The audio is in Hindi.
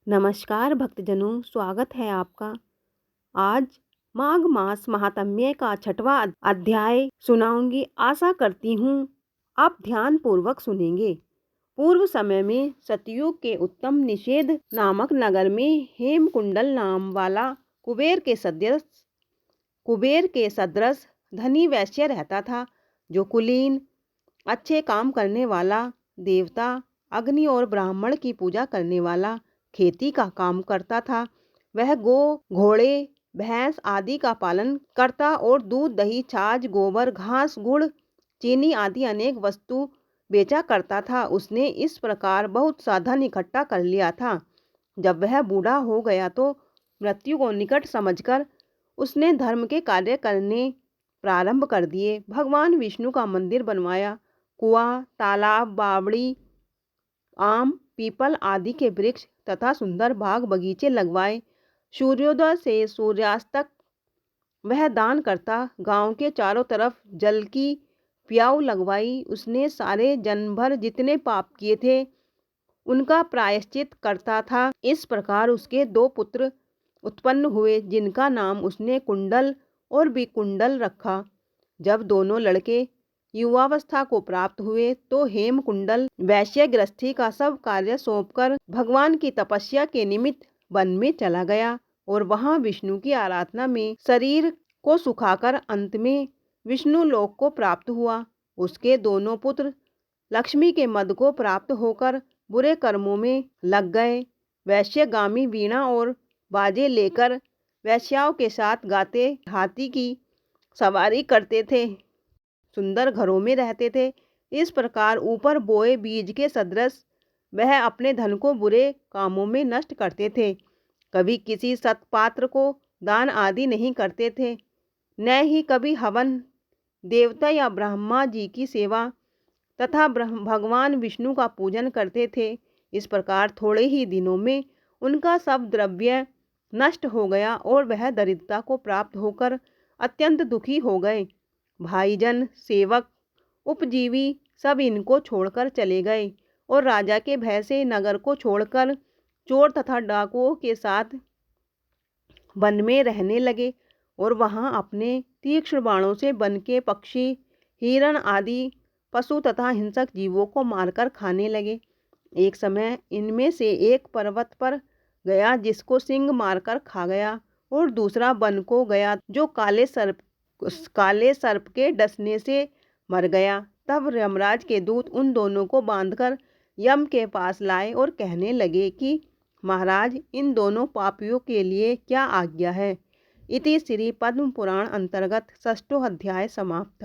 नमस्कार भक्तजनों, स्वागत है आपका। आज माघ मास महात्म्य का 6वां अध्याय सुनाऊंगी। आशा करती हूँ आप ध्यान पूर्वक सुनेंगे। पूर्व समय में सतयुग के उत्तम निषेध नामक नगर में हेमकुंडल नाम वाला कुबेर के सदृश धनी वैश्य रहता था, जो कुलीन, अच्छे काम करने वाला, देवता अग्नि और ब्राह्मण की पूजा करने वाला, खेती का काम करता था। वह गो, घोड़े, भैंस आदि का पालन करता और दूध, दही, छाछ, गोबर, घास, गुड़, चीनी आदि अनेक वस्तु बेचा करता था। उसने इस प्रकार बहुत सा धन इकट्ठा कर लिया था। जब वह बूढ़ा हो गया तो मृत्यु को निकट समझकर उसने धर्म के कार्य करने प्रारंभ कर दिए। भगवान विष्णु का मंदिर बनवाया, कुआं, तालाब, बावड़ी, आम, पीपल आदि के वृक्ष तथा सुंदर बाग बगीचे लगवाए। सूर्योदय से सूर्यास्त तक वह दान करता। गांव के चारों तरफ जल की प्याऊ लगवाई। उसने सारे जन्म भर जितने पाप किए थे उनका प्रायश्चित करता था। इस प्रकार उसके 2 पुत्र उत्पन्न हुए, जिनका नाम उसने कुंडल और विकुंडल रखा। जब दोनों लड़के युवावस्था को प्राप्त हुए तो हेमकुंडल वैश्य गृहस्थी का सब कार्य सौंपकर भगवान की तपस्या के निमित्त वन में चला गया और वहां विष्णु की आराधना में शरीर को सुखाकर अंत में विष्णु लोक को प्राप्त हुआ। उसके दोनों पुत्र लक्ष्मी के मद को प्राप्त होकर बुरे कर्मों में लग गए। वैश्यगामी वीणा और बाजे लेकर वैश्याओं के साथ गाते, हाथी की सवारी करते थे, सुंदर घरों में रहते थे। इस प्रकार ऊपर बोए बीज के सदृश वह अपने धन को बुरे कामों में नष्ट करते थे। कभी किसी सत्पात्र को दान आदि नहीं करते थे, न ही कभी हवन, देवता या ब्रह्मा जी की सेवा तथा भगवान विष्णु का पूजन करते थे। इस प्रकार थोड़े ही दिनों में उनका सब द्रव्य नष्ट हो गया और वह दरिद्रता को प्राप्त होकर अत्यंत दुखी हो गए। भाईजन, सेवक, उपजीवी सब इनको छोड़कर चले गए और राजा के भय से नगर को छोड़कर चोर तथा डाकुओं के साथ वन में रहने लगे और वहां अपने तीक्ष्ण बाणों से वन के पक्षी, हिरण आदि पशु तथा हिंसक जीवों को मारकर खाने लगे। एक समय इनमें से एक पर्वत पर गया, जिसको सिंह मारकर खा गया, और दूसरा वन को गया, जो काले सर्प के डसने से मर गया। तब यमराज के दूत उन दोनों को बांधकर यम के पास लाए और कहने लगे कि महाराज, इन दोनों पापियों के लिए क्या आज्ञा है। इति श्री पद्म पुराण अंतर्गत 6ठो अध्याय समाप्त।